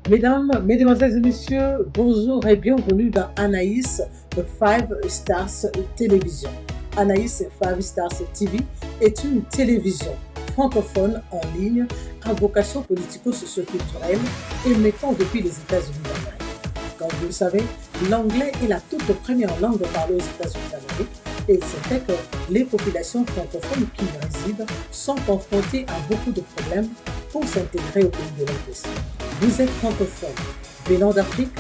Mesdames, Mesdemoiselles et Messieurs, bonjour et bienvenue dans Anaïs Five Stars Télévision. Anaïs Five Stars TV est une télévision francophone en ligne à vocation politico-socio-culturelle émettant depuis les États-Unis d'Amérique. Comme vous le savez, l'anglais est la toute première langue parlée aux États-Unis d'Amérique et c'est fait que les populations francophones qui y résident sont confrontées à beaucoup de problèmes pour s'intégrer au pays de leur destin. Vous êtes francophone, venant d'Afrique,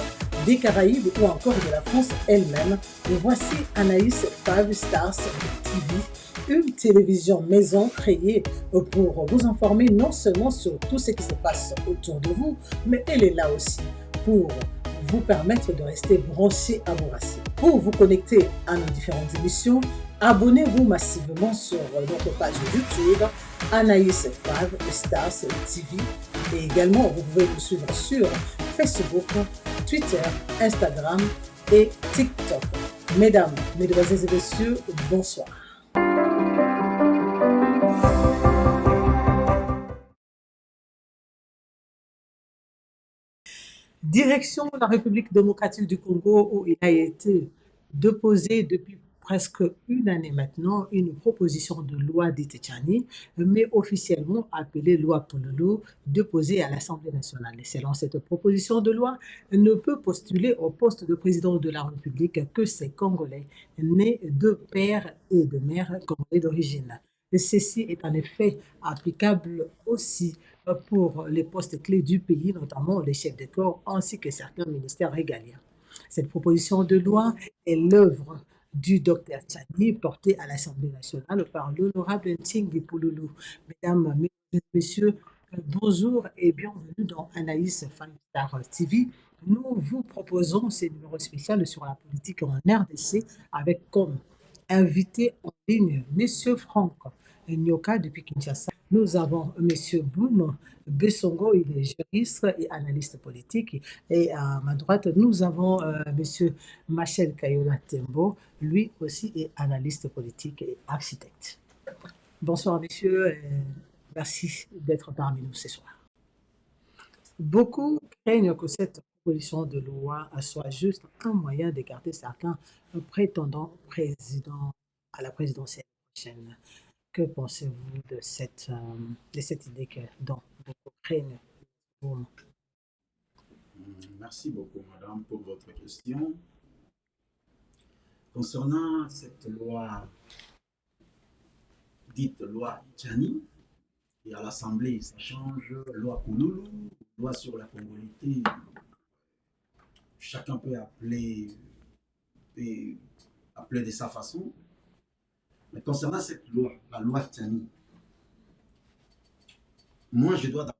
des Caraïbes ou encore de la France elle-même, voici Anaïs Five Stars TV, une télévision maison créée pour vous informer non seulement sur tout ce qui se passe autour de vous, mais elle est là aussi pour vous permettre de rester branché à vos racines. Pour vous connecter à nos différentes émissions, abonnez-vous massivement sur notre page YouTube Anaïs Five Stars TV et également vous pouvez nous suivre sur Facebook, Twitter, Instagram et TikTok. Mesdames, Mesdemoiselles et Messieurs, bonsoir. Direction la République démocratique du Congo où il a été déposé depuis presque une année maintenant une proposition de loi d'Itechani, mais officiellement appelée loi Pololo, déposée à l'Assemblée nationale. Et selon cette proposition de loi, ne peut postuler au poste de président de la République que ces Congolais nés de père et de mère congolais d'origine. Ceci est en effet applicable aussi pour les postes clés du pays, notamment les chefs de corps ainsi que certains ministères régaliens. Cette proposition de loi est l'œuvre du docteur Tchani, portée à l'Assemblée nationale par l'honorable Ntingi Pouloulou. Mesdames, Messieurs, bonjour et bienvenue dans Anaïs Five Star TV. Nous vous proposons ces numéros spéciaux sur la politique en RDC avec comme invité en ligne Monsieur Franck Nyoka depuis Kinshasa. Nous avons Monsieur Boum Bessongo, il est juriste et analyste politique. Et à ma droite, nous avons Monsieur Machel Kayola Tembo, lui aussi est analyste politique et architecte. Bonsoir messieurs, et merci d'être parmi nous ce soir. Beaucoup craignent que cette proposition de loi soit juste un moyen d'écarter certains prétendants présidents à la présidentielle prochaine. Que pensez-vous de cette idée dont beaucoup craignent? Merci beaucoup, madame, pour votre question. Concernant cette loi, dite loi Tchani, et à l'Assemblée, ça change, loi Kouloulou, loi sur la congolité, chacun peut appeler de sa façon. Mais concernant cette loi, la loi Tchani, moi, je dois d'abord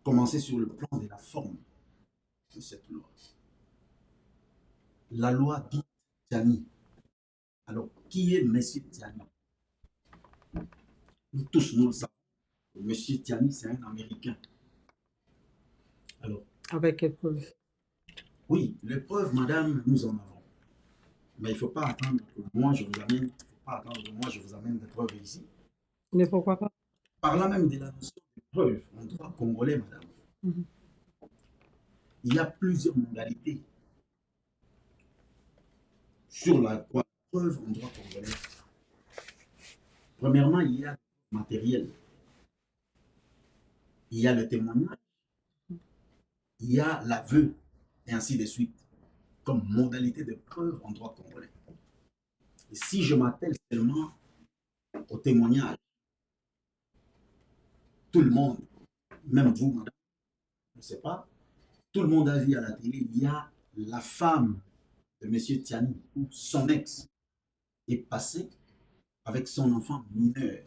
commencer sur le plan de la forme de cette loi. La loi dite Tchani. Alors, qui est M. Tchani? Nous tous, nous le savons. M. Tchani, c'est un Américain. Alors, avec quelle preuve? Oui, les preuves, madame, nous en avons. Mais il ne faut pas attendre que moi je vous amène, des preuves ici. Mais pourquoi pas? Parlant même de la notion de preuve en droit congolais, madame, il y a plusieurs modalités sur la preuve en droit congolais. Premièrement, il y a le matériel, il y a le témoignage, il y a l'aveu, et ainsi de suite, comme modalité de preuve en droit congolais. Et si je m'attelle seulement au témoignage, tout le monde, même vous, madame, je ne sais pas, tout le monde a vu à la télé, il y a la femme de M. Tchani, ou son ex, est passée avec son enfant mineur,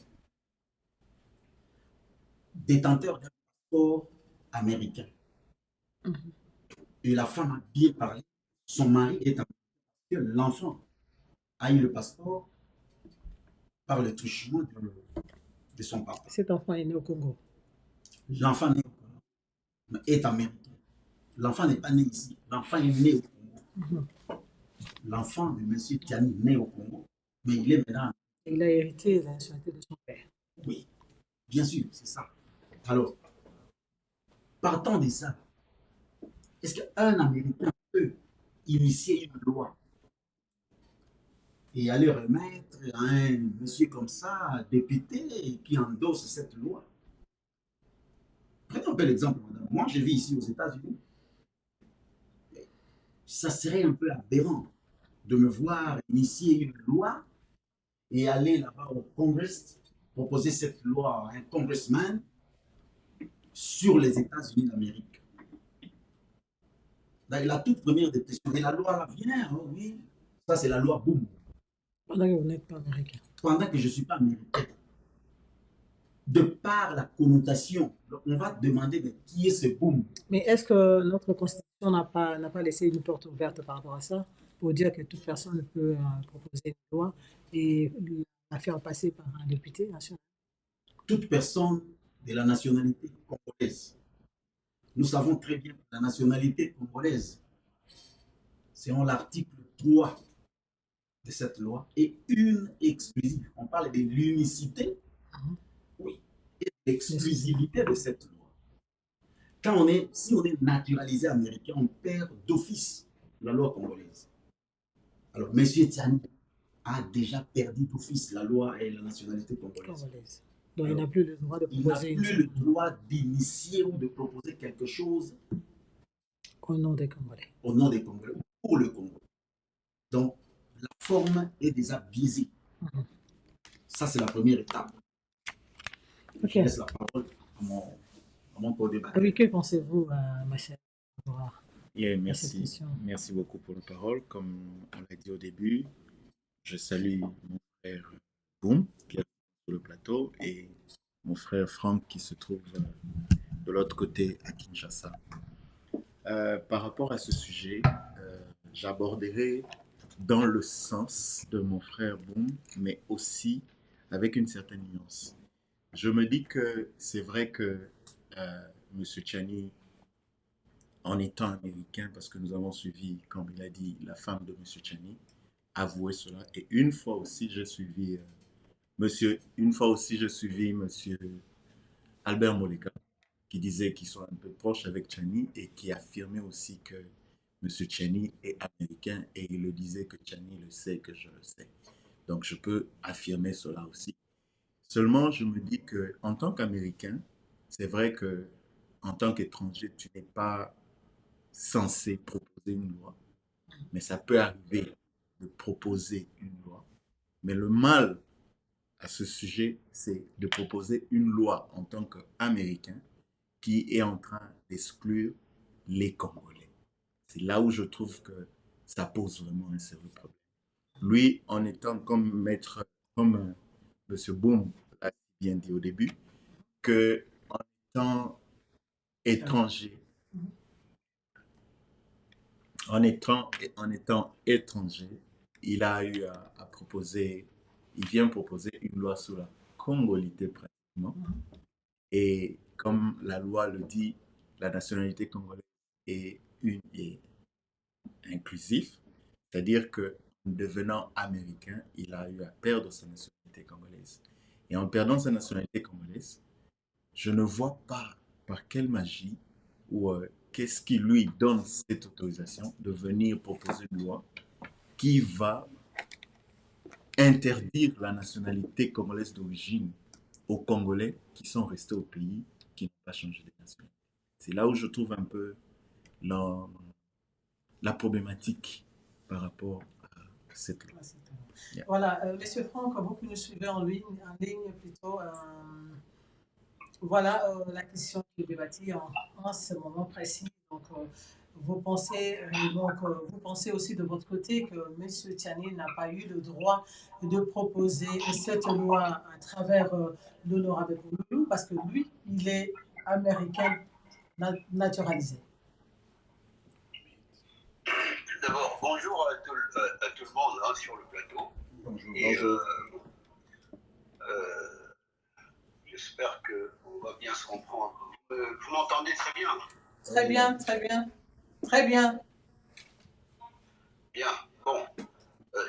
détenteur d'un passeport américain. Et la femme a bien parlé, son mari est américain, que l'enfant a eu le passeport par le truchement de son papa. Cet enfant est né au Congo. L'enfant né au Congo, mais est américain. L'enfant n'est pas né ici, l'enfant est né au Congo. L'enfant de M. Tchani né au Congo, mais il est maintenant. Il a hérité la nationalité de son père. Oui, bien sûr, c'est ça. Alors, Partant de ça, est-ce qu'un Américain peut initier une loi et aller remettre à un monsieur comme ça, député, qui endosse cette loi? Prenons un peu l'exemple, madame. Moi, je vis ici aux États-Unis. Ça serait un peu aberrant de me voir initier une loi et aller là-bas au Congrès, proposer cette loi à un congressman sur les États-Unis d'Amérique. La toute première des questions, et la loi là vient, oh oui, ça c'est la loi Boom. Pendant que vous n'êtes pas américain. Pendant que je ne suis pas américain, de par la connotation, on va demander de qui est ce Boom. Mais est-ce que notre Constitution n'a pas laissé une porte ouverte par rapport à ça, pour dire que toute personne peut proposer une loi et la faire passer par un député national? Toute personne de la nationalité congolaise. Nous savons très bien que la nationalité congolaise, selon l'article 3 de cette loi, est une exclusive. On parle de l'unicité, oui, et de l'exclusivité de cette loi. Si on est naturalisé américain, on perd d'office la loi congolaise. Alors, M. Tiani a déjà perdu d'office la loi et la nationalité congolaise. Donc, il n'a plus le droit de proposer il n'a plus le droit d'initier ou de proposer quelque chose au nom des Congolais. Au nom des Congolais, pour le Congo. Donc, la forme est déjà biaisée. Ça, c'est la première étape. Je laisse la parole à mon co-débatteur. Oui, que pensez-vous, ma chère? Merci beaucoup pour la parole. Comme on l'a dit au début, je salue mon frère Boum, qui est sur le plateau, et mon frère Franck, qui se trouve de l'autre côté à Kinshasa. Par rapport à ce sujet, j'aborderai dans le sens de mon frère Boum, mais aussi avec une certaine nuance. Je me dis que c'est vrai que M. Tiani, en étant américain, parce que nous avons suivi, comme il a dit, la femme de M. Tiani, avouer cela. Et une fois aussi, j'ai suivi monsieur Albert Moleka, qui disait qu'ils sont un peu proches avec Tiani et qui affirmait aussi que M. Tiani est américain, et il le disait que Tiani le sait, que je le sais. Donc je peux affirmer cela aussi. Seulement, je me dis que en tant qu'Américain, c'est vrai que en tant qu'étranger, tu n'es pas censé proposer une loi, mais ça peut arriver de proposer une loi. Mais le mal à ce sujet, c'est de proposer une loi en tant qu'Américain qui est en train d'exclure les Congolais. C'est là où je trouve que ça pose vraiment un sérieux problème. Lui, en étant comme comme M. Boum l'a bien dit au début, que en étant étranger, en étant étranger, il a eu à proposer, il vient proposer une loi sur la congolité pratiquement. Et comme la loi le dit, la nationalité congolaise est inclusive, c'est-à-dire que en devenant américain, il a eu à perdre sa nationalité congolaise. Et en perdant sa nationalité congolaise, je ne vois pas par quelle magie ou qu'est-ce qui lui donne cette autorisation de venir proposer une loi qui va interdire la nationalité congolaise d'origine aux Congolais qui sont restés au pays, qui n'ont pas changé de nationalité. C'est là où je trouve un peu la problématique par rapport à cette loi. Yeah. Voilà, Monsieur Franck, vous qui nous suivez en ligne plutôt, voilà la question qui est débattue en ce moment précis. Donc, vous pensez aussi de votre côté que M. Tiani n'a pas eu le droit de proposer cette loi à travers l'honorable Boulou, parce que lui, il est américain naturalisé. D'abord, bonjour à tout le monde hein, sur le plateau. Bonjour. J'espère qu'on va bien se comprendre. Vous m'entendez très bien? Très bien, très bien. Très bien. Bien. Bon,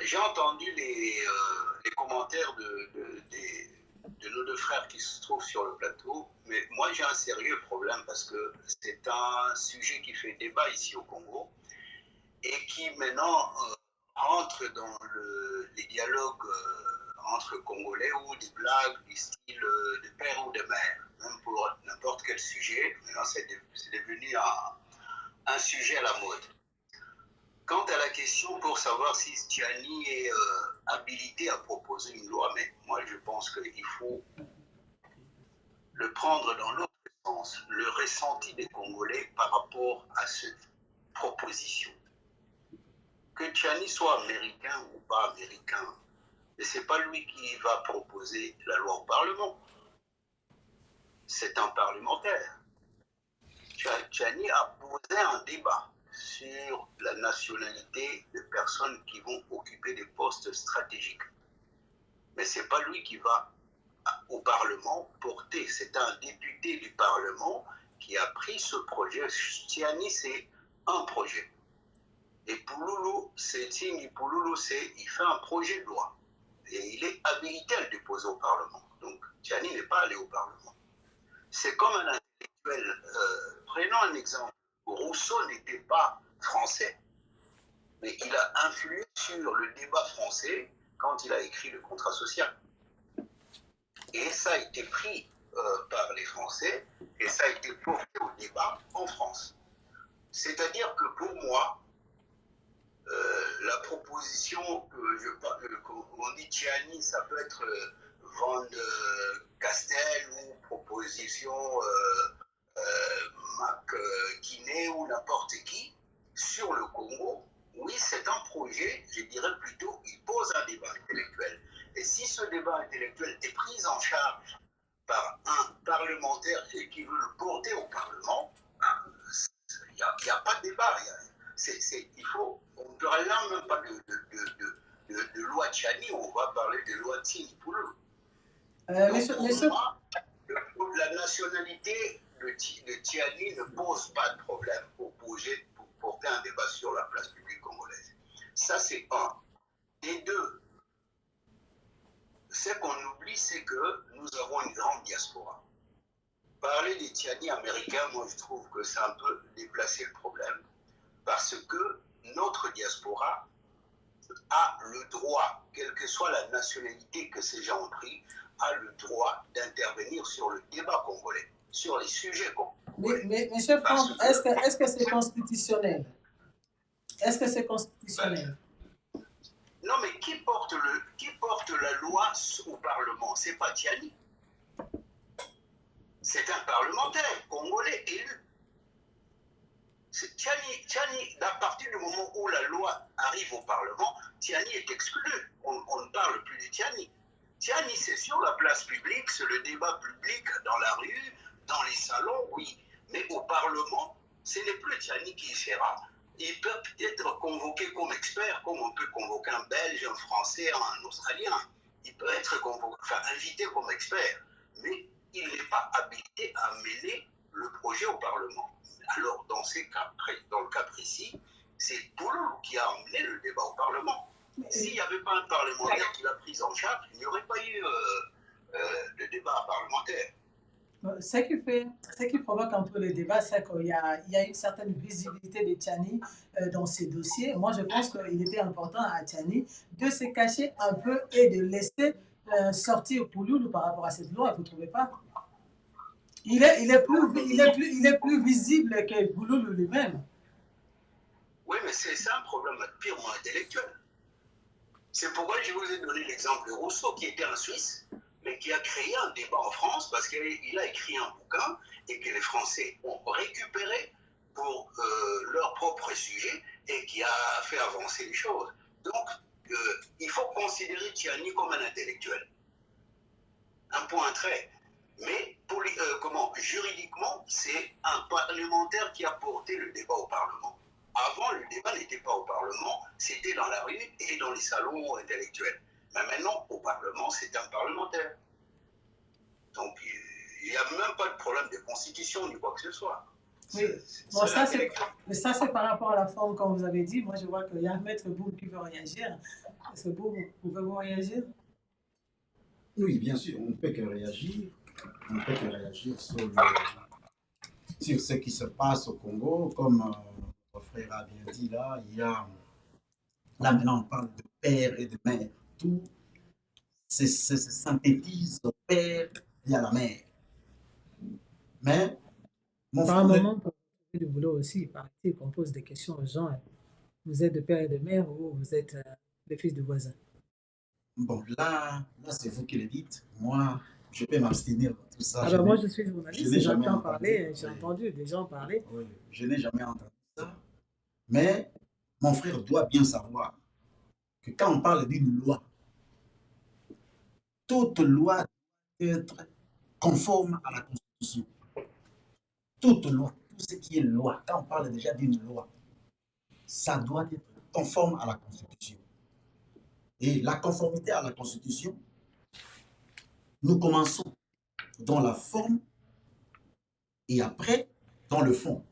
j'ai entendu les commentaires de de nos deux frères qui se trouvent sur le plateau, mais moi j'ai un sérieux problème parce que c'est un sujet qui fait débat ici au Congo et qui maintenant entre dans les dialogues entre Congolais ou des blagues du style de père ou de mère, même pour n'importe quel sujet. Maintenant c'est devenu un sujet à la mode. Quant à la question pour savoir si Tiani est habilité à proposer une loi, mais moi je pense qu'il faut le prendre dans l'autre sens, le ressenti des Congolais par rapport à cette proposition. Que Tiani soit américain ou pas américain, mais ce n'est pas lui qui va proposer la loi au Parlement. C'est un parlementaire. Tiani a posé un débat sur la nationalité des personnes qui vont occuper des postes stratégiques. Mais ce n'est pas lui qui va au Parlement porter. C'est un député du Parlement qui a pris ce projet. Tiani, c'est un projet. Et Pouloulou, il fait un projet de loi. Et il est habilité à le déposer au Parlement. Donc, Tiani n'est pas allé au Parlement. C'est comme un intellectuel. Prenons un exemple. Rousseau n'était pas français, mais il a influé sur le débat français quand il a écrit le contrat social. Et ça a été pris par les Français et ça a été porté au débat en France. C'est-à-dire que pour moi, la proposition qu'on dit Tiani, ça peut être Van Castel ou proposition Mac Guinée ou n'importe qui sur le Congo. Oui, c'est un projet, je dirais plutôt, il pose un débat intellectuel. Et si ce débat intellectuel est pris en charge par un parlementaire qui veut le porter au Parlement, il n'y a pas de débat. On ne parle là même pas de loi Tiani, on va parler de loi Tini Pouloulou. La nationalité de Tiani ne pose pas de problème pour porter un débat sur la place publique congolaise. Ça, c'est un. Et deux, ce qu'on oublie, c'est que nous avons une grande diaspora. Parler des Tiani américains, moi, je trouve que c'est un peu déplacer le problème, parce que notre diaspora a le droit, quelle que soit la nationalité que ces gens ont pris, a le droit d'intervenir sur le débat congolais, sur les sujets congolais. Mais M. Franck, est-ce que c'est constitutionnel? Est-ce que c'est constitutionnel? Non, mais qui porte la loi au Parlement? C'est pas Tiani. C'est un parlementaire congolais élu. Tiani, à partir du moment où la loi arrive au Parlement, Tiani est exclu. On ne parle plus de Tiani. Tiani, c'est sur la place publique, c'est le débat public dans la rue, dans les salons, oui. Mais au Parlement, ce n'est plus Tiani qui y sera. Il peut être convoqué comme expert, comme on peut convoquer un Belge, un Français, un Australien. Il peut être invité comme expert. Mais il n'est pas habilité à mener le projet au Parlement. Alors, dans le cas précis, c'est Pouloulou qui a emmené le débat au Parlement. S'il n'y avait pas un parlementaire qui l'a pris en charge, il n'y aurait pas eu de débat parlementaire. Ce qui provoque un peu le débat, c'est qu'il y a une certaine visibilité de Tiani dans ces dossiers. Moi, je pense qu'il était important à Tiani de se cacher un peu et de laisser sortir Pouloulou par rapport à cette loi, vous ne trouvez pas? Il est plus visible que Pouloulou lui-même. Oui, mais c'est un problème purement intellectuel. C'est pourquoi je vous ai donné l'exemple de Rousseau, qui était en Suisse, mais qui a créé un débat en France parce qu'il a écrit un bouquin et que les Français ont récupéré pour leur propre sujet et qui a fait avancer les choses. Donc, il faut considérer Tiani comme un intellectuel. Un point trait. Mais juridiquement, c'est un parlementaire qui a porté le débat au Parlement. Avant, le débat n'était pas au Parlement, c'était dans la rue et dans les salons intellectuels. Mais maintenant, au Parlement, c'est un parlementaire. Donc, il n'y a même pas de problème de constitution ni quoi que ce soit. Oui, bon, ça c'est par rapport à la forme, comme vous avez dit. Moi, je vois qu'il y a Maître Boum qui veut réagir. Est-ce que vous pouvez réagir? Oui, bien sûr, on ne peut que réagir. On ne peut que réagir sur ce qui se passe au Congo. Comme notre frère a bien dit là, il y a, là maintenant on parle de père et de mère. Tout se synthétise au père et à la mère. Mais mon Par un frère, moment, pour trouver du boulot aussi, il paraît qu'on pose des questions aux gens. Vous êtes de père et de mère ou vous êtes le fils du voisin? bon, là c'est vous qui le dites. Moi, je peux m'abstenir de tout ça. Ah ben moi, je suis Je journaliste n'ai et jamais j'entends entendu. parler, j'ai Oui, entendu des gens parler. oui, je n'ai jamais entendu ça. Mais mon frère doit bien savoir que quand on parle d'une loi, toute loi doit être conforme à la Constitution. Toute loi, tout ce qui est loi, quand on parle déjà d'une loi, ça doit être conforme à la Constitution. Et la conformité à la Constitution, nous commençons dans la forme et après dans le fond.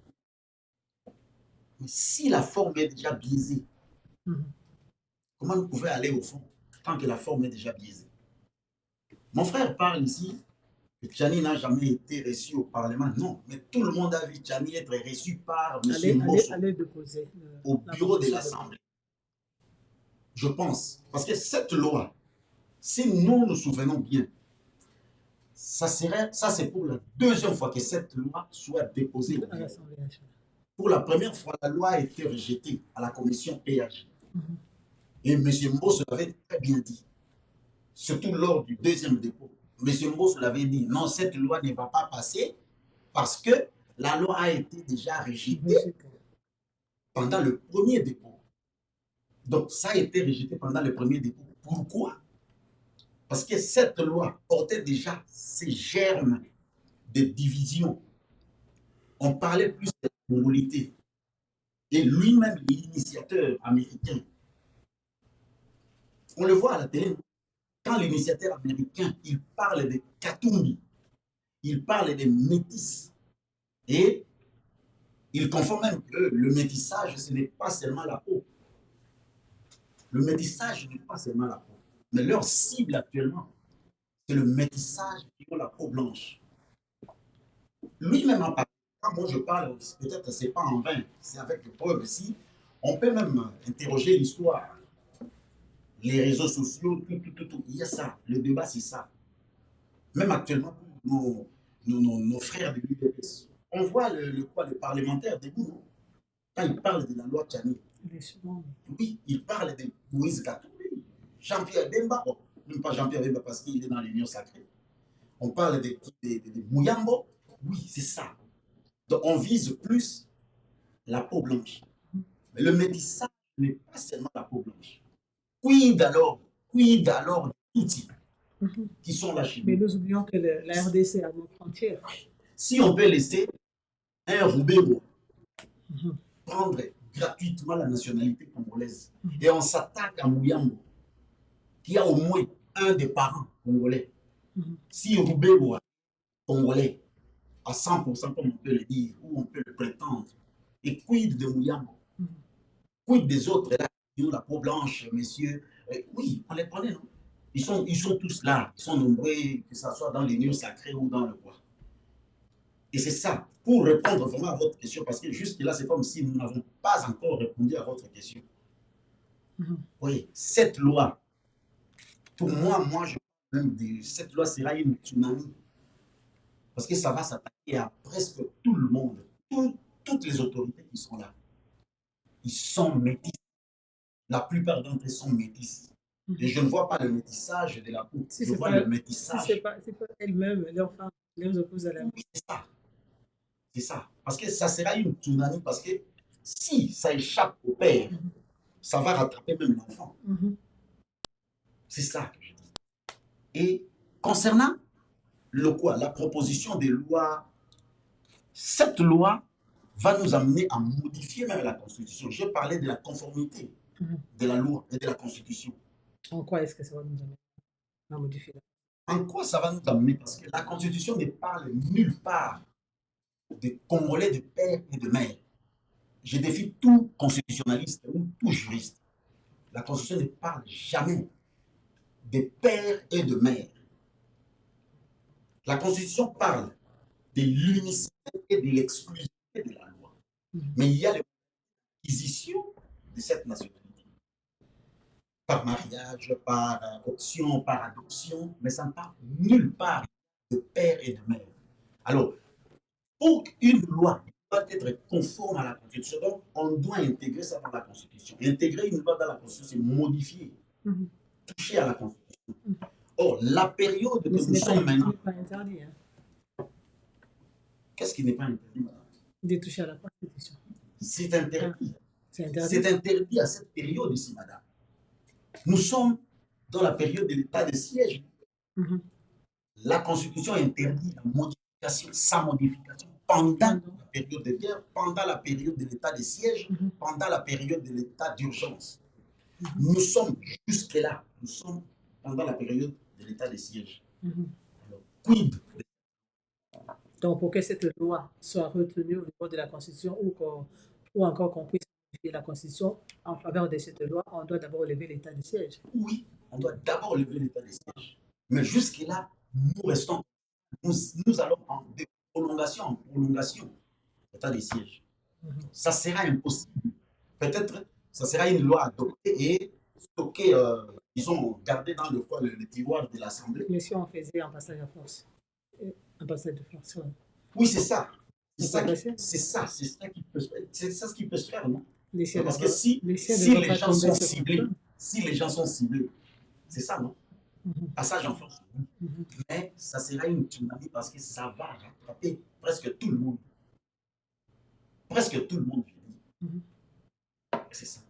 Mais si la forme est déjà biaisée, Mhm. comment vous pouvez aller au fond tant que la forme est déjà biaisée? Mon frère parle ici que Tchani n'a jamais été reçu au Parlement. Non, mais tout le monde a vu Tchani être reçu par M. Mbosso Allez déposer au la bureau de proposition de loi. l'Assemblée. Je pense. Parce que cette loi, si nous nous souvenons bien, ça c'est pour la deuxième fois que cette loi soit déposée au À bureau. l'Assemblée nationale. Pour la première fois, la loi a été rejetée à la commission PH. Mhm. Et M. Mbosso l'avait très bien dit, surtout lors du deuxième dépôt. M. Mbosso l'avait dit, non, cette loi ne va pas passer parce que la loi a été déjà rejetée pendant le premier dépôt. Donc, ça a été rejeté pendant le premier dépôt. Pourquoi? Parce que cette loi portait déjà ces germes de division. On parlait plus de la congolité. Et lui-même, l'initiateur américain, on le voit à la télé, quand l'initiateur américain, il parle de Katumbi, il parle des métis. Et il confond même que le métissage, ce n'est pas seulement la peau. Le métissage n'est pas seulement la peau. Mais leur cible actuellement, c'est le métissage qui ont la peau blanche. Lui-même en parle. Quand moi je parle, peut-être ce n'est pas en vain, c'est avec des preuves ici. On peut même interroger l'histoire, les réseaux sociaux, tout. Il y a ça. Le débat, c'est ça. Même actuellement, nos frères de l'UDPS, on voit le parlementaire debout, non? Quand il parle de la loi Tchani, oui, il parle de Moïse Katumbi, Jean-Pierre Bemba, bon, même pas Jean-Pierre Bemba parce qu'il est dans l'Union sacrée. On parle de Mouyambo, oui, c'est ça. Donc on vise plus la peau blanche. Mais le métissage n'est pas seulement la peau blanche. Quid alors des outils qui sont là chez Mais nous? nous oublions que la RDC a nos frontières. Si on peut laisser un Roubaix Mhm. prendre gratuitement la nationalité congolaise et on s'attaque à Mouyambo, qui a au moins un des parents congolais. Si Roubaix congolais à 100%, comme on peut le dire, ou on peut le prétendre, et quid de Mouyambo? Quid des autres là, qui ont la peau blanche, messieurs? Oui, on les connaît, non? Ils sont tous là, ils sont nombreux, que ce soit dans l'union sacrée ou dans le quoi. Et c'est ça, pour répondre vraiment à votre question, parce que jusque-là, c'est comme si nous n'avons pas encore répondu à votre question. Oui, cette loi, pour moi, je même de cette loi sera une tsunami. Parce que ça va s'attaquer à presque tout le monde, toutes les autorités qui sont là. Ils sont métis. La plupart d'entre eux sont métis. Et je ne vois pas le métissage de la peau. Si Je c'est vois pas, le métissage. si c'est pas elles-mêmes, leurs femmes, les opposent à la Oui, c'est ça. C'est ça. Parce que ça sera une tsunami. Parce que si ça échappe au père, ça va rattraper même l'enfant. C'est ça que je dis. Et concernant le quoi, la proposition de loi, cette loi va nous amener à modifier même la Constitution. Je parlais de la conformité de la loi et de la Constitution. En quoi est-ce que ça va nous amener à modifier? En quoi ça va nous amener? Parce que la Constitution ne parle nulle part des Congolais de père et de mère. Je défie tout constitutionnaliste ou tout juriste. La Constitution ne parle jamais de père et de mère. La Constitution parle de l'unicité et de l'exclusivité de la loi. Mais il y a l'acquisition de cette nationalité. Par mariage, par option, par adoption, mais ça ne parle nulle part de père et de mère. Alors, pour qu'une loi doit être conforme à la Constitution, donc on doit intégrer ça dans la Constitution. Intégrer une loi dans la Constitution, c'est modifier, toucher à la Constitution. Or, la période que nous sommes maintenant... Ce n'est pas interdit. Hein. Qu'est-ce qui n'est pas interdit, madame? De toucher à la Constitution. C'est interdit. C'est interdit. C'est interdit à cette période ici, madame. Nous sommes dans la période de l'état de siège. La Constitution interdit la modification, sa modification pendant la période de guerre, pendant la période de l'état de siège, pendant la période de l'état d'urgence. Nous sommes jusque-là, nous sommes pendant la période de l'état de siège. Alors, quid? Donc, pour que cette loi soit retenue au niveau de la Constitution ou encore qu'on puisse modifier la Constitution en faveur de cette loi, on doit d'abord lever l'état de siège. Oui, on doit d'abord lever l'état de siège. Mais jusque-là, nous restons, nous allons en prolongation, l'état de siège. Ça sera impossible. Peut-être, ça sera une loi adoptée et stockée, disons, gardée dans le tiroir de l'Assemblée. Mais si on faisait un passage à force, un passage de force. Oui, c'est ça. C'est ça ce qui peut se faire, non? Parce que si les gens sont ciblés, c'est ça, non? Passage en force. Mais ça sera une tsunami parce que ça va rattraper presque tout le monde. Presque tout le monde, je dis. C'est ça.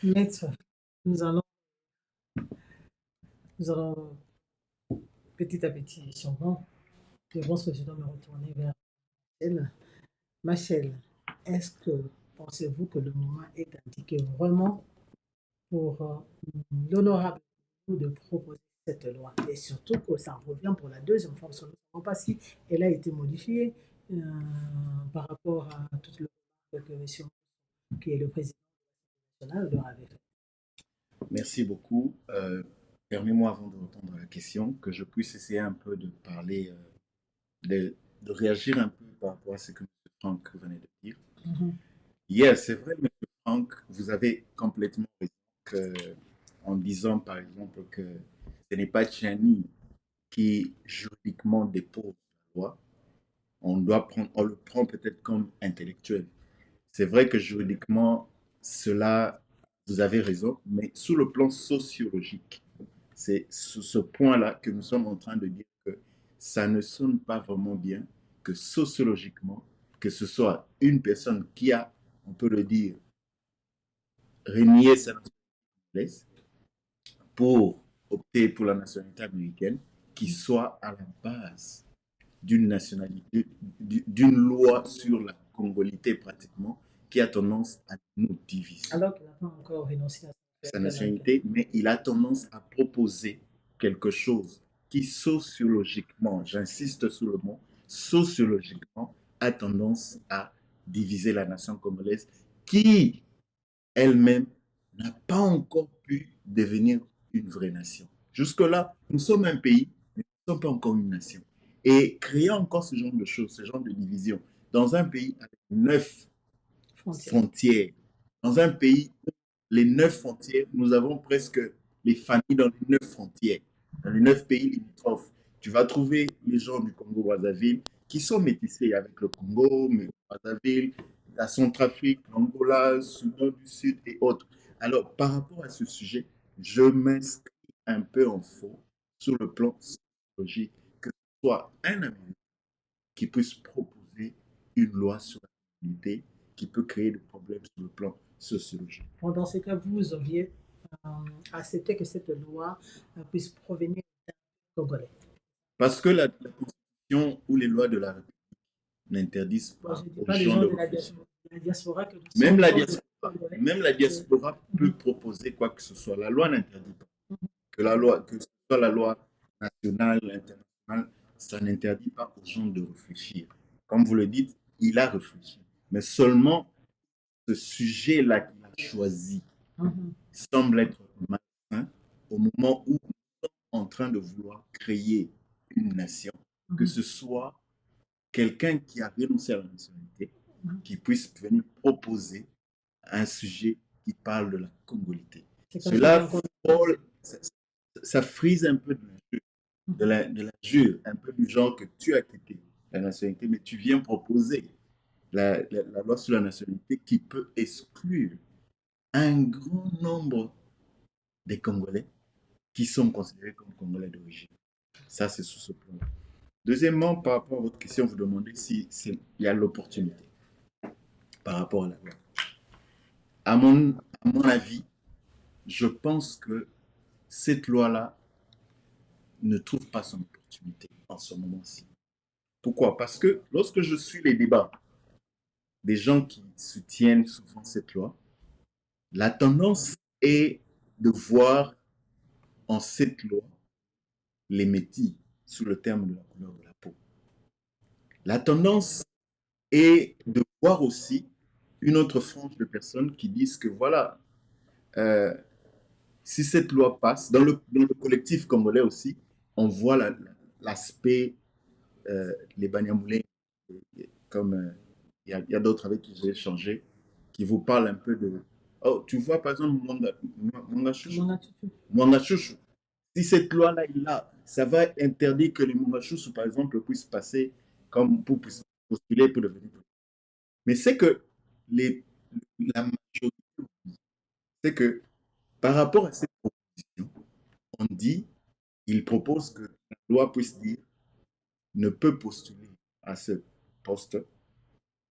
Maître, nous allons petit à petit, sûrement, je pense que je dois me retourner vers Machel. Machel, est-ce que pensez-vous que le moment est indiqué vraiment pour l'honorable de proposer cette loi? Et surtout que ça revient pour la deuxième fois, parce que nous ne savons pas si elle a été modifiée par rapport à toute le que M. qui est le président national leur avait fait. Merci beaucoup. Permets-moi, avant de répondre à la question, que je puisse essayer un peu de parler, de réagir un peu par rapport à ce que M. Franck venait de dire. Yes, c'est vrai, M. Franck, vous avez complètement raison en disant, par exemple, que ce n'est pas Tchiani qui juridiquement dépose la loi. On le prend peut-être comme intellectuel. C'est vrai que juridiquement, cela, vous avez raison, mais sous le plan sociologique, c'est sur ce point-là que nous sommes en train de dire que ça ne sonne pas vraiment bien, que sociologiquement, que ce soit une personne qui a, on peut le dire, renié sa nationalité pour opter pour la nationalité américaine, qui soit à la base d'une nationalité, d'une loi sur la congolité pratiquement, qui a tendance à nous diviser. Alors qu'il n'a pas encore renoncé à sa nationalité, mais il a tendance à proposer quelque chose qui sociologiquement, j'insiste sur le mot, sociologiquement, a tendance à diviser la nation congolaise qui, elle-même, n'a pas encore pu devenir une vraie nation. Jusque-là, nous sommes un pays, mais nous ne sommes pas encore une nation. Et créer encore ce genre de choses, ce genre de division, dans un pays avec 9 frontières, dans un pays où les 9 frontières, nous avons presque les familles dans les 9 frontières, dans les 9 pays limitrophes. Tu vas trouver les gens du Congo-Brazzaville qui sont métissés avec le Congo, mais Brazzaville, la Centrafrique, l'Angola, le Soudan du Sud et autres. Alors, par rapport à ce sujet, je m'inscris un peu en faux sur le plan sociologique, que ce soit un Américain qui puisse proposer une loi sur la communauté qui peut créer des problèmes sur le plan sociologique. Bon, dans ce cas, vous auriez accepté que cette loi puisse provenir d'un Congolais. Parce que la Constitution ou les lois de la République n'interdisent pas aux gens de réfléchir. Même la diaspora peut proposer quoi que ce soit. La loi n'interdit pas. Que ce soit la loi nationale, internationale, ça n'interdit pas aux gens de réfléchir. Comme vous le dites, il a réfléchi. Mais seulement ce sujet-là qu'il a choisi semble être malsain au moment où nous sommes en train de vouloir créer une nation, que ce soit quelqu'un qui a renoncé à la nationalité, qui puisse venir proposer un sujet qui parle de la congolité. Cela ça frise un peu de la jure, un peu du genre que tu as quitté la nationalité, mais tu viens proposer la loi sur la nationalité qui peut exclure un grand nombre des Congolais qui sont considérés comme Congolais d'origine. Ça, c'est sous ce plan. Deuxièmement, par rapport à votre question, vous demandez s'il y a l'opportunité par rapport à la loi. À mon avis, je pense que cette loi-là ne trouve pas son opportunité en ce moment-ci. Pourquoi? Parce que lorsque je suis les débats des gens qui soutiennent souvent cette loi, la tendance est de voir en cette loi les métis sous le terme de la couleur de la peau. La tendance est de voir aussi une autre frange de personnes qui disent que voilà, si cette loi passe, dans le collectif congolais aussi, on voit l'aspect, les Banyamoulés, comme il y a d'autres avec qui j'ai échangé, qui vous parlent un peu de... Oh, tu vois par exemple Mwanga Chouchou. Si cette loi-là est là, ça va interdire que les Mwanga Chouchou, par exemple, puissent passer comme pour postuler pour devenir. Mais c'est que la majorité, c'est que par rapport à cette proposition, on dit, il propose que la loi puisse dire ne peut postuler à ce poste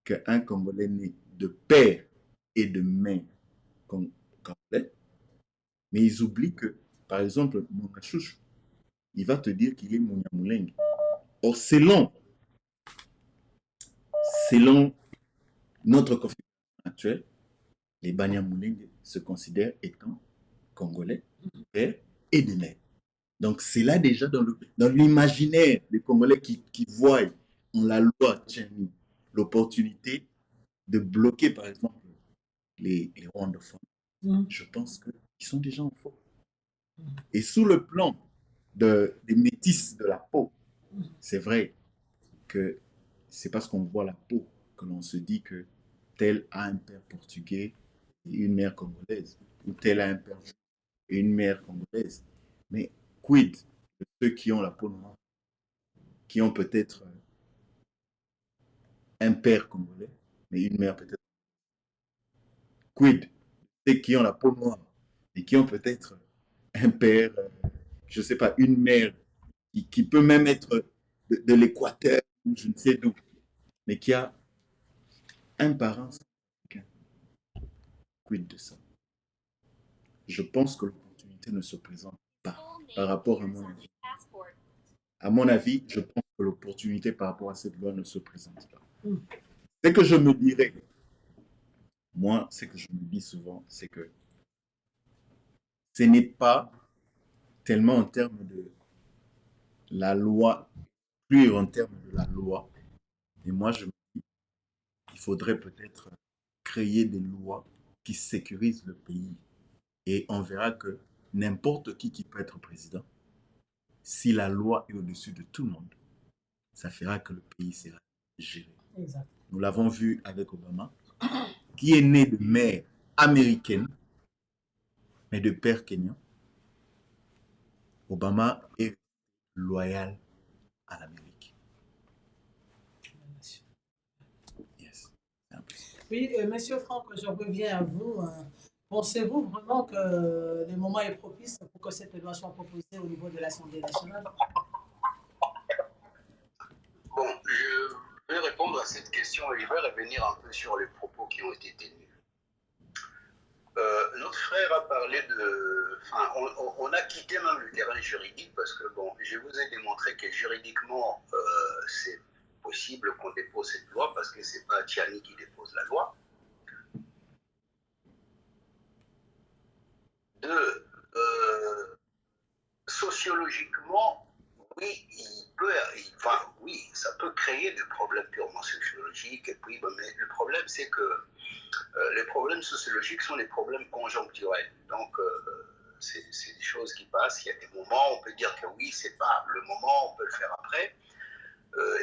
qu'un Congolais né de père et de mère congolais, mais ils oublient que, par exemple, mon chouchou, il va te dire qu'il est Mouniamouleng. Or, selon notre configuration actuelle, les Banyamouleng se considèrent étant Congolais de père et de mère. Donc, c'est là déjà dans l'imaginaire des Congolais qui voient en la loi Tchani l'opportunité de bloquer, par exemple, les rwandophones. Je pense qu'ils sont déjà en faux. Et sous le plan des métis de la peau, c'est vrai que c'est parce qu'on voit la peau que l'on se dit que tel a un père portugais et une mère congolaise, ou tel a un père et une mère congolaise. Mais quid de ceux qui ont la peau noire, qui ont peut-être un père congolais, mais une mère peut-être. Quid de ceux qui ont la peau noire et qui ont peut-être un père, je ne sais pas, une mère qui peut même être de l'Équateur, ou je ne sais d'où, mais qui a un parent africain. Quid de ça? Je pense que l'opportunité ne se présente pas par rapport à mon avis. À mon avis, je pense que l'opportunité par rapport à cette loi ne se présente pas. Ce que je me dirais, moi, ce que je me dis souvent, c'est que ce n'est pas tellement en termes de la loi, plus en termes de la loi. Et moi, je me dis qu'il faudrait peut-être créer des lois qui sécurisent le pays. Et on verra que n'importe qui peut être président, si la loi est au-dessus de tout le monde, ça fera que le pays sera géré. Exact. Nous l'avons vu avec Obama, qui est né de mère américaine, mais de père kenyan. Obama est loyal à l'Amérique. Yes. Oui, Monsieur Franck, je reviens à vous. Pensez-vous vraiment que le moment est propice pour que cette loi soit proposée au niveau de l'Assemblée nationale? Bon, je vais répondre à cette question et je vais revenir un peu sur les propos qui ont été tenus. Notre frère a parlé de... Enfin, on a quitté même le terrain juridique parce que, bon, je vous ai démontré que juridiquement, c'est possible qu'on dépose cette loi parce que c'est pas Tchani qui dépose la loi. Deux, sociologiquement, oui, oui, ça peut créer des problèmes purement sociologiques. Et puis, mais le problème, c'est que les problèmes sociologiques sont des problèmes conjoncturels. Donc, c'est des choses qui passent. Il y a des moments, on peut dire que oui, c'est pas le moment, on peut le faire après.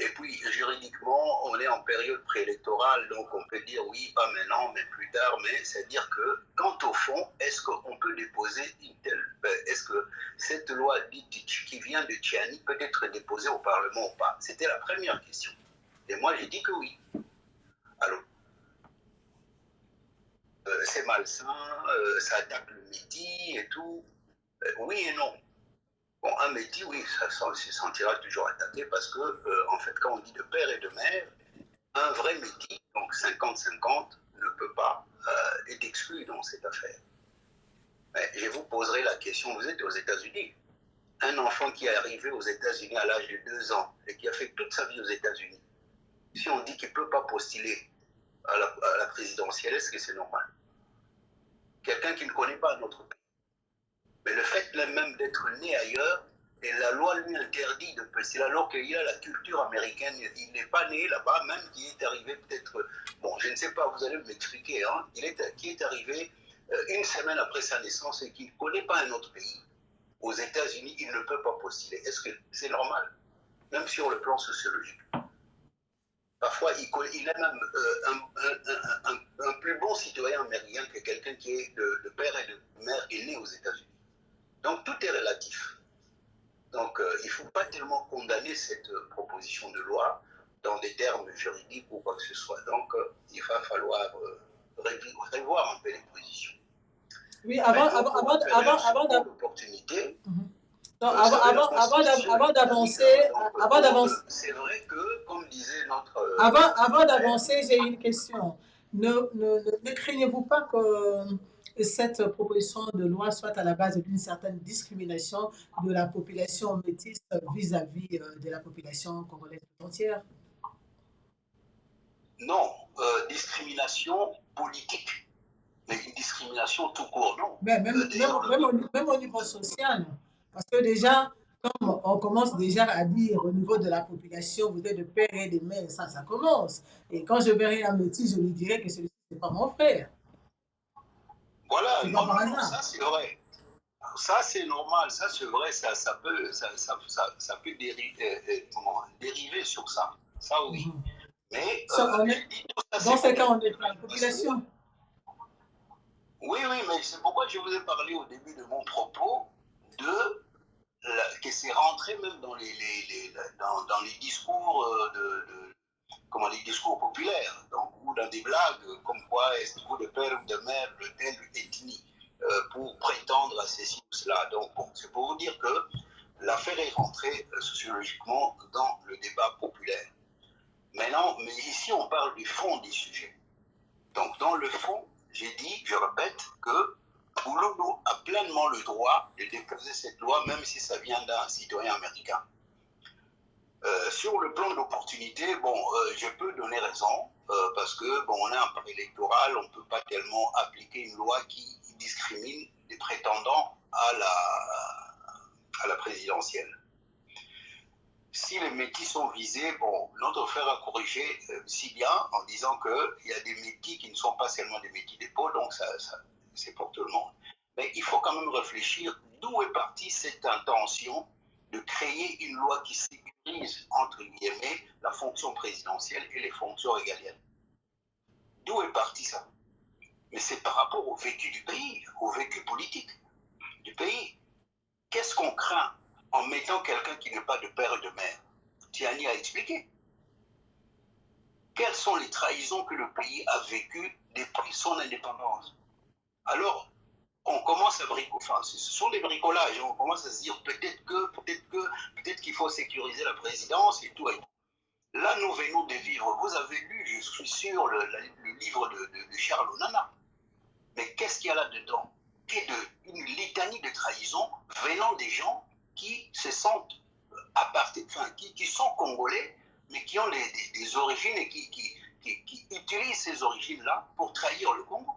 Et puis, juridiquement, on est en période préélectorale, donc on peut dire oui, pas maintenant, mais plus tard. Mais c'est-à-dire que, quant au fond, est-ce qu'on peut déposer une telle... Est-ce que cette loi qui vient de Tchiani peut être déposée au Parlement ou pas? C'était la première question. Et moi, j'ai dit que oui. Alors, c'est malsain, ça attaque le midi et tout. Oui et non. Bon, un métis, oui, ça se sentira toujours attaqué parce que, en fait, quand on dit de père et de mère, un vrai métis, donc 50-50, ne peut pas être exclu dans cette affaire. Mais je vous poserai la question, vous êtes aux États-Unis. Un enfant qui est arrivé aux États-Unis à l'âge de 2 ans et qui a fait toute sa vie aux États-Unis, si on dit qu'il ne peut pas postuler à la présidentielle, est-ce que c'est normal? Quelqu'un qui ne connaît pas notre pays. Mais le fait même d'être né ailleurs, et la loi lui interdit de postuler, alors qu'il a la culture américaine, il n'est pas né là-bas, même qui est arrivé peut-être, bon, je ne sais pas, vous allez m'expliquer, hein, qui est arrivé une semaine après sa naissance et qui ne connaît pas un autre pays, aux États-Unis, il ne peut pas postuler. Est-ce que c'est normal? Même sur le plan sociologique. Parfois, il est même un plus bon citoyen américain que quelqu'un qui est de père et de mère est né aux États-Unis. Donc, tout est relatif. Donc, il ne faut pas tellement condamner cette proposition de loi dans des termes juridiques ou quoi que ce soit. Donc, il va falloir revoir un peu les positions. Oui, avant l'opportunité. Avant d'avancer, c'est vrai que, comme disait notre... avant d'avancer, j'ai une question. Ne craignez-vous pas que cette proposition de loi soit à la base d'une certaine discrimination de la population métisse vis-à-vis de la population congolaise entière? Non, discrimination politique, mais une discrimination tout court, non. Mais même au niveau social, parce que déjà, comme on commence déjà à dire au niveau de la population, vous êtes de père et de mère, ça commence. Et quand je verrai un métis, je lui dirai que celui-ci n'est pas mon frère. Voilà, non, ça c'est vrai. Ça c'est normal, ça c'est vrai, ça peut dériver sur ça. Ça oui. Mais dans ce cas, on est pour la population. Oui, mais c'est pourquoi je vous ai parlé au début de mon propos que c'est rentré même dans les discours comment les discours populaires, donc, ou dans des blagues comme quoi est-ce de père ou de mère de telle ethnie pour prétendre à ceci ou cela. Donc bon, c'est pour vous dire que l'affaire est rentrée sociologiquement dans le débat populaire. Maintenant, mais ici on parle du fond des sujets. Donc dans le fond, j'ai dit, je répète, que Bouloulou a pleinement le droit de déposer cette loi, même si ça vient d'un citoyen américain. Sur le plan de l'opportunité, bon, je peux donner raison, parce que, bon, on est un pays électoral, on ne peut pas tellement appliquer une loi qui discrimine les prétendants à la présidentielle. Si les métis sont visés, bon, notre frère a corrigé si bien en disant qu'il y a des métis qui ne sont pas seulement des métis des peaux, donc c'est pour tout le monde. Mais il faut quand même réfléchir d'où est partie cette intention de créer une loi qui sécurise, entre guillemets, la fonction présidentielle et les fonctions régaliennes. D'où est parti ça? Mais c'est par rapport au vécu du pays, au vécu politique du pays. Qu'est-ce qu'on craint en mettant quelqu'un qui n'est pas de père et de mère? Tchiani a expliqué. Quelles sont les trahisons que le pays a vécues depuis son indépendance? Alors, on commence à bricoler, enfin, ce sont des bricolages, on commence à se dire peut-être qu'il faut sécuriser la présidence et tout. Là, nous venons de vivre, vous avez lu, je suis sûr, le livre de Charles Onana. Mais qu'est-ce qu'il y a là-dedans? Une litanie de trahison venant des gens qui se sentent qui sont congolais, mais qui ont des origines et qui utilisent ces origines-là pour trahir le Congo.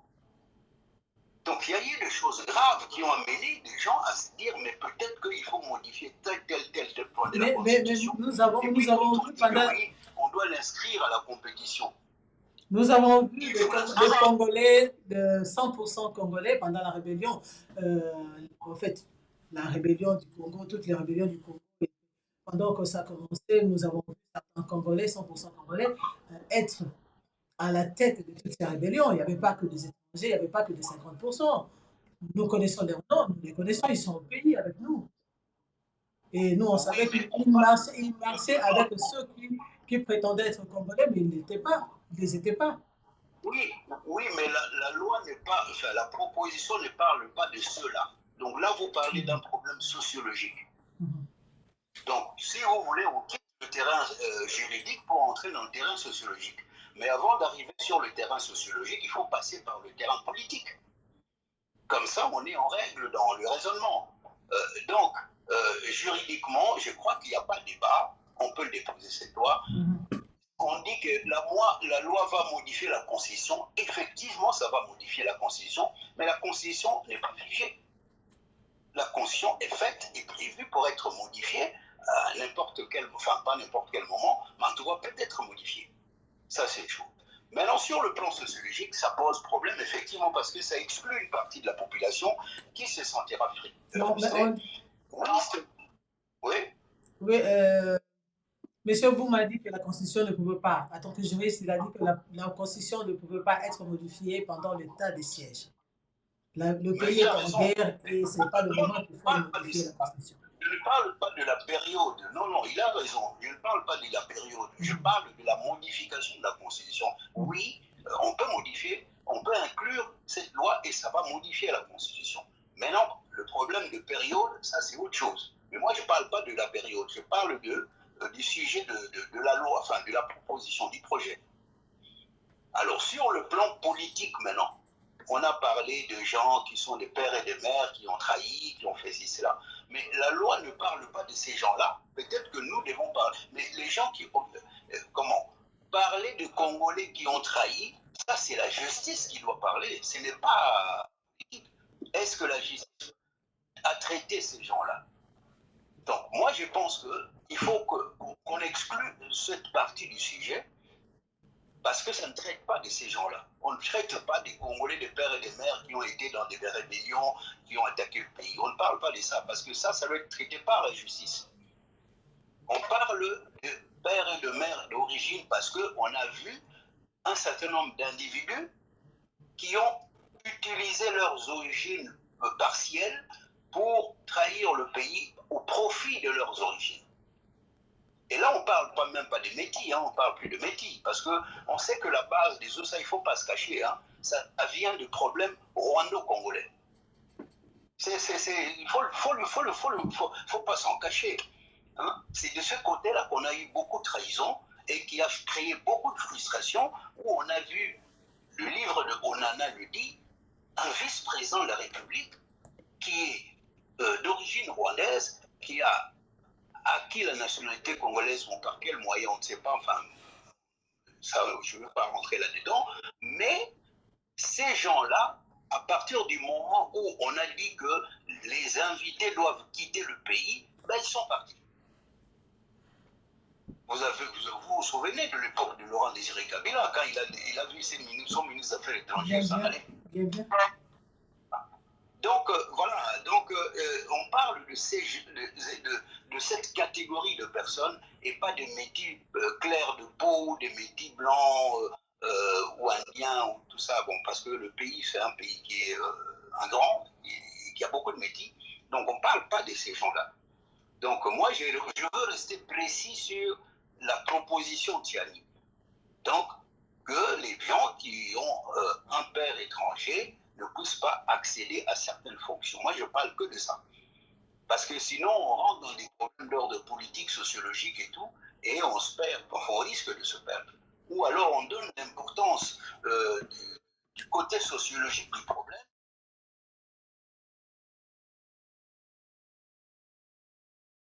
Donc il y a eu des choses graves qui ont amené des gens à se dire mais peut-être qu'il faut modifier tel point de la Constitution. Mais nous avons oui, on doit l'inscrire à la compétition. Nous avons vu Il les, faut le les savoir. Congolais, de 100% Congolais pendant la rébellion. En fait, la rébellion du Congo, toutes les rébellions du Congo, pendant que ça a commencé, nous avons vu certains Congolais, 100% Congolais, être à la tête de toutes ces rébellions. Il n'y avait pas que des étrangers, il n'y avait pas que des 50%. Nous connaissons leurs noms, nous les connaissons, ils sont au pays avec nous. Et nous, on Oui, savait mais qu'ils on parle, marchaient avec ceux qui prétendaient être Congolais, mais ils n'étaient pas. Ils ne les étaient pas. oui, oui, mais la loi n'est pas, enfin, la proposition ne parle pas de cela. Donc là, vous parlez d'un problème sociologique. Mhm. Donc, si vous voulez, on quitte le terrain juridique pour entrer dans le terrain sociologique. Mais avant d'arriver sur le terrain sociologique, il faut passer par le terrain politique. Comme ça, on est en règle dans le raisonnement. Donc, juridiquement, je crois qu'il n'y a pas de débat. On peut le déposer cette loi. On dit que la loi va modifier la Constitution. Effectivement, ça va modifier la Constitution, mais la Constitution n'est pas figée. La Constitution est faite et prévue pour être modifiée à n'importe quel, enfin pas n'importe quel moment, mais en tout cas peut être modifiée. Ça, c'est chaud. Maintenant, sur le plan sociologique, ça pose problème, effectivement, parce que ça exclut une partie de la population qui se sentira Non, mais frustrée. Oui, oui, Monsieur Boum a dit que la Constitution ne pouvait pas, en tant que juriste, il a dit que la Constitution ne pouvait pas être modifiée pendant l'état de siège. Le mais pays il est a en raison. guerre et ce n'est pas le Non, moment je qu'il ne faut parle pas de modifier la ça. Constitution. Je ne parle pas de la période. Non, non, il a raison. Je ne parle pas de la période. Je parle de la modification de la Constitution. Oui, on peut modifier, on peut inclure cette loi et ça va modifier la Constitution. Maintenant, le problème de période, ça c'est autre chose. Mais moi, je ne parle pas de la période. Je parle du sujet de la loi, enfin de la proposition, du projet. Alors, sur le plan politique maintenant, on a parlé de gens qui sont des pères et des mères, qui ont trahi, qui ont fait ci, cela. Mais la loi ne parle pas de ces gens-là. Peut-être que nous devons parler. Mais les gens qui ont... comment parler de Congolais qui ont trahi, ça c'est la justice qui doit parler. Ce n'est pas... Est-ce que la justice a traité ces gens-là? Donc moi je pense qu'il faut qu'on exclue cette partie du sujet parce que ça ne traite pas de ces gens-là. On ne traite pas des Congolais, des pères et des mères qui ont été dans des rébellions, qui ont attaqué le pays. On ne parle pas de ça, parce que ça doit être traité par la justice. On parle de pères et de mères d'origine parce qu'on a vu un certain nombre d'individus qui ont utilisé leurs origines partielles pour trahir le pays au profit de leurs origines. Et là, on ne parle pas, même pas des métis, hein, on ne parle plus de métis, parce qu'on sait que la base des eaux, ça, il ne faut pas se cacher, hein, ça vient de problèmes rwando-congolais. Il ne faut pas s'en cacher. Hein. C'est de ce côté-là qu'on a eu beaucoup de trahison et qui a créé beaucoup de frustration, où on a vu, le livre de Onana le dit, un vice-président de la République qui est d'origine rwandaise, qui a acquis la nationalité congolaise, bon, par quel moyen, on ne sait pas, enfin, ça, je ne veux pas rentrer là-dedans, mais ces gens-là, à partir du moment où on a dit que les invités doivent quitter le pays, ben ils sont partis. Vous souvenez de l'époque de Laurent Désiré Kabila, quand il a vu son ministre des Affaires étrangères s'en aller. Donc voilà, donc on parle de cette catégorie de personnes et pas des métis clairs de peau, des métis blancs ou indiens ou tout ça. Bon, parce que le pays, c'est un pays qui est un grand, qui a beaucoup de métis. Donc on ne parle pas de ces gens-là. Donc moi, je veux rester précis sur la proposition Tiani. Donc, que les gens qui ont un père étranger ne puissent pas accéder à certaines fonctions. Moi, je ne parle que de ça. Parce que sinon, on rentre dans des problèmes d'ordre politique, sociologique et tout, et on se perd, on risque de se perdre. Ou alors on donne l'importance du côté sociologique du problème